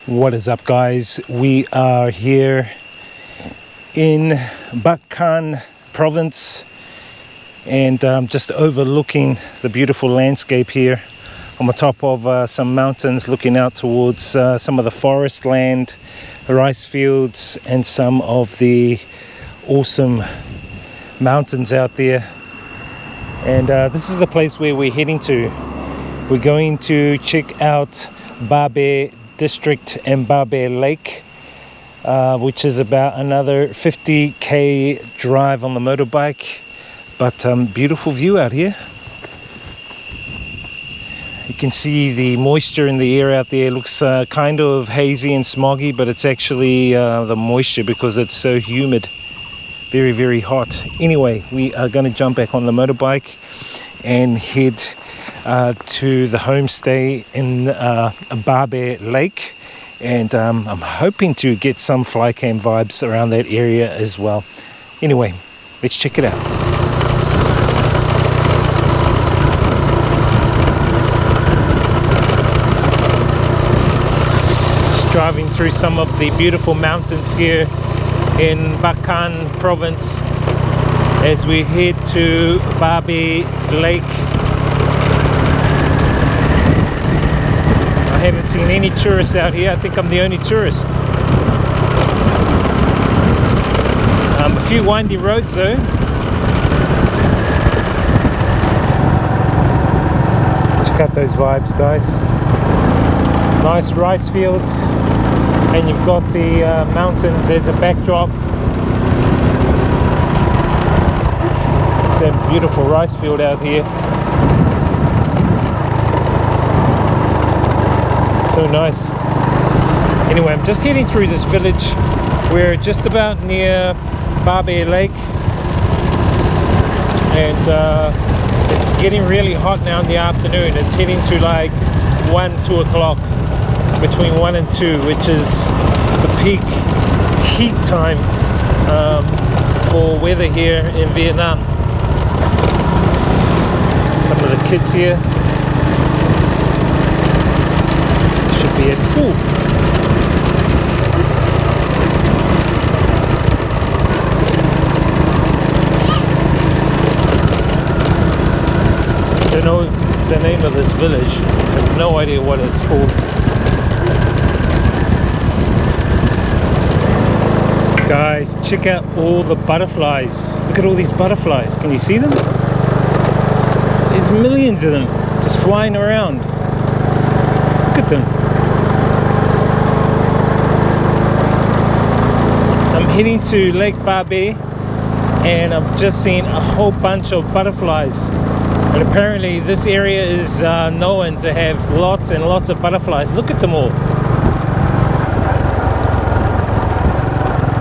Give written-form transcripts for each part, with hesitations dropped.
What is up, guys? We are here in Bukhan province and just overlooking the beautiful landscape here on the top of some mountains, looking out towards some of the forest land, rice fields, and some of the awesome mountains out there. And this is the place where we're heading to. We're going to check out Babe District and Babe Lake, which is about another 50k drive on the motorbike, but beautiful view out here. You can see the moisture in the air out there. It looks kind of hazy and smoggy, but it's actually the moisture because it's so humid. Very, very hot. Anyway, we are going to jump back on the motorbike and head to the homestay in Babe Lake, and I'm hoping to get some flycam vibes around that area as well. Anyway, let's check it out. Just driving through some of the beautiful mountains here in Bukhan province as we head to Babe Lake. I haven't seen any tourists out here. I think I'm the only tourist. A few windy roads though. Check out those vibes, guys. Nice rice fields, and you've got the mountains as a backdrop. It's a beautiful rice field out here. So nice. Anyway, I'm just heading through this village. We're just about near Babe Lake, and it's getting really hot now in the afternoon. It's heading to like 2 o'clock, between 1 and 2, which is the peak heat time for weather here in Vietnam. Some of the kids here should be at school. I don't know the name of this village. I have no idea what it's called. Guys, check out all the butterflies. Look at all these butterflies. Can you see them? There's millions of them just flying around. Look at them. I'm heading to Lake Babe, and I've just seen a whole bunch of butterflies. And apparently this area is known to have lots and lots of butterflies. Look at them all.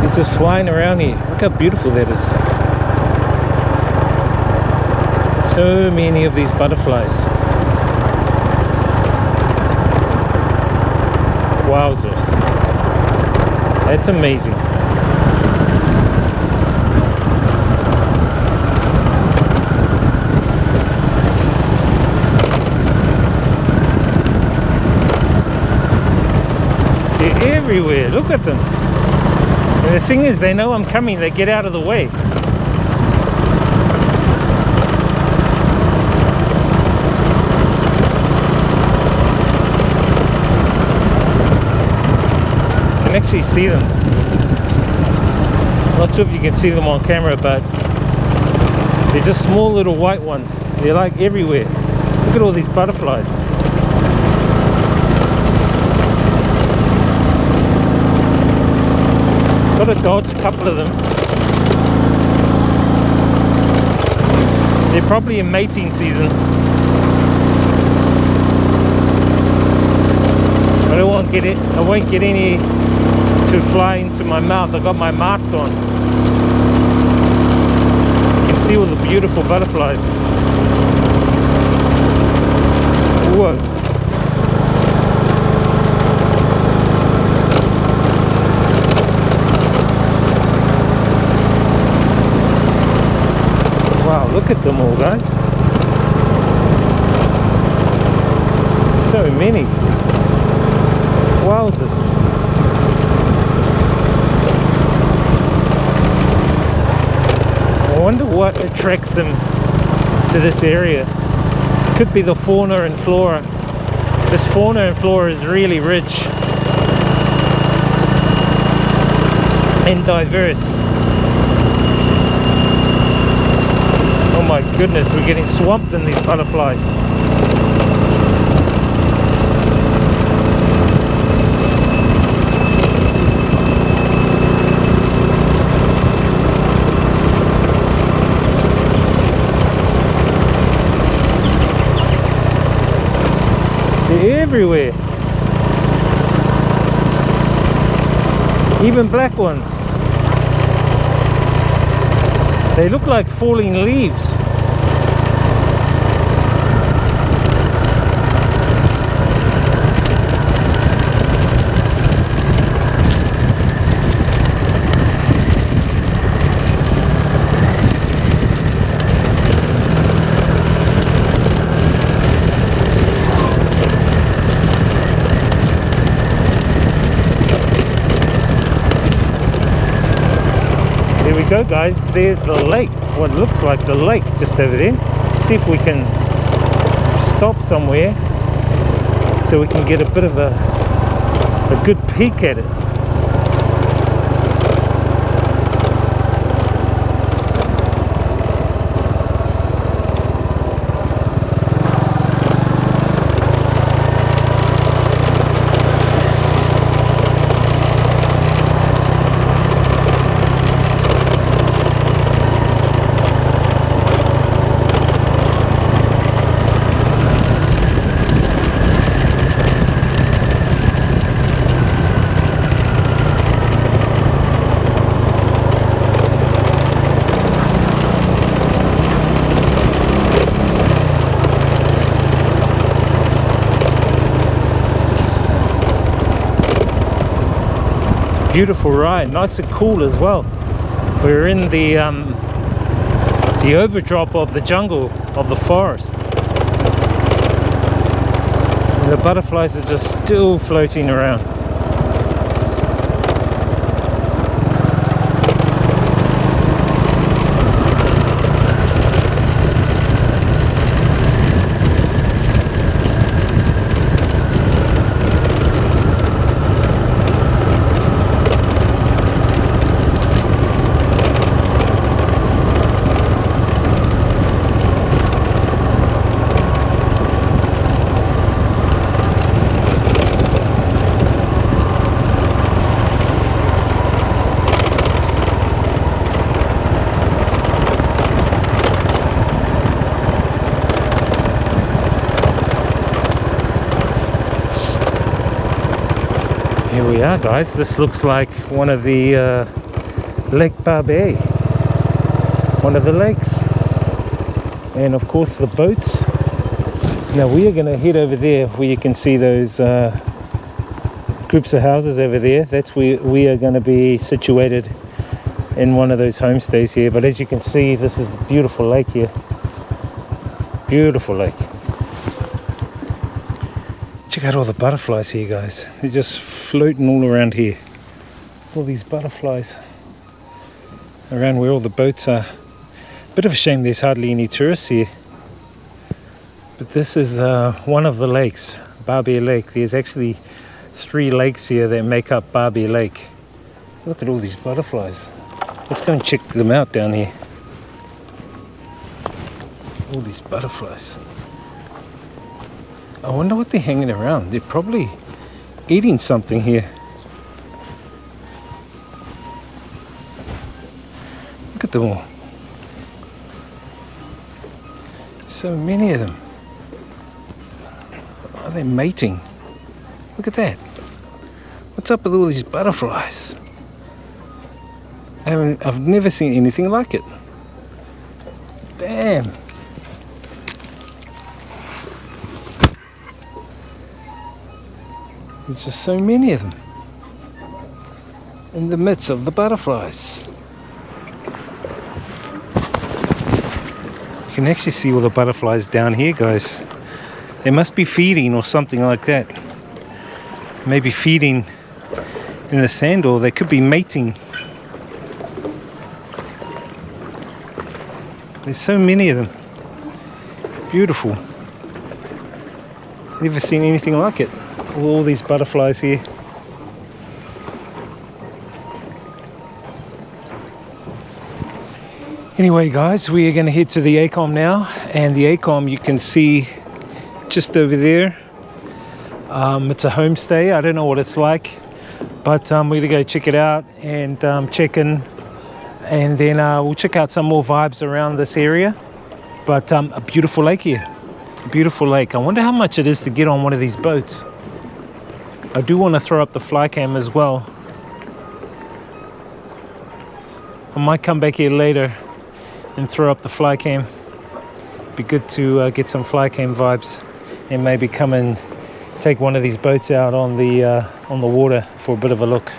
It's just flying around here. Look how beautiful that is. So many of these butterflies. Wowzers. That's amazing. They're everywhere. Look at them. And the thing is, they know I'm coming. They get out of the way. You can actually see them. Not sure if you can see them on camera, but they're just small little white ones. They're like everywhere. Look at all these butterflies. Got to dodge a couple of them. They're probably in mating season. But I won't get any to fly into my mouth. I've got my mask on. You can see all the beautiful butterflies. Whoa. Wow, look at them all, guys. So many. Wowzers. wonder what attracts them to this area. Could be the fauna and flora. This fauna and flora is really rich and diverse. Oh my goodness, we're getting swamped in these butterflies. They're everywhere. Even black ones. They look like falling leaves. There we go, guys. There's the lake. What looks like the lake just over there. See if we can stop somewhere so we can get a bit of a good peek at it. Beautiful ride, nice and cool as well. We're in the overdrop of the jungle, of the forest. And the butterflies are just still floating around. Here we are, guys. This looks like one of the Lake Barbet, one of the lakes, and of course the boats. Now we are going to head over there where you can see those groups of houses over there. That's where we are going to be situated, in one of those homestays here. But as you can see, this is the beautiful lake here. Beautiful lake. Check out all the butterflies here, guys. They're just floating all around here. All these butterflies around where all the boats are. Bit of a shame there's hardly any tourists here. But this is one of the lakes, Barbet Lake. There's actually 3 lakes here that make up Barbet Lake. Look at all these butterflies. Let's go and check them out down here. All these butterflies. I wonder what they're hanging around. They're probably eating something here. Look at them all. So many of them. Are they mating? Look at that. What's up with all these butterflies? I've never seen anything like it. Damn. There's just so many of them in the midst of the butterflies. You can actually see all the butterflies down here, guys. They must be feeding or something like that. Maybe feeding in the sand, or they could be mating. There's so many of them. Beautiful. Never seen anything like it. All these butterflies here. Anyway guys, we are going to head to the ACOM now, and the ACOM you can see just over there. It's a homestay. I don't know what it's like, but we're going to go check it out and check in, and then we'll check out some more vibes around this area. But a beautiful lake here, a beautiful lake. I wonder how much it is to get on one of these boats. I do want to throw up the fly cam as well. I might come back here later and throw up the fly cam. Be good to get some fly cam vibes, and maybe come and take one of these boats out on the water for a bit of a look.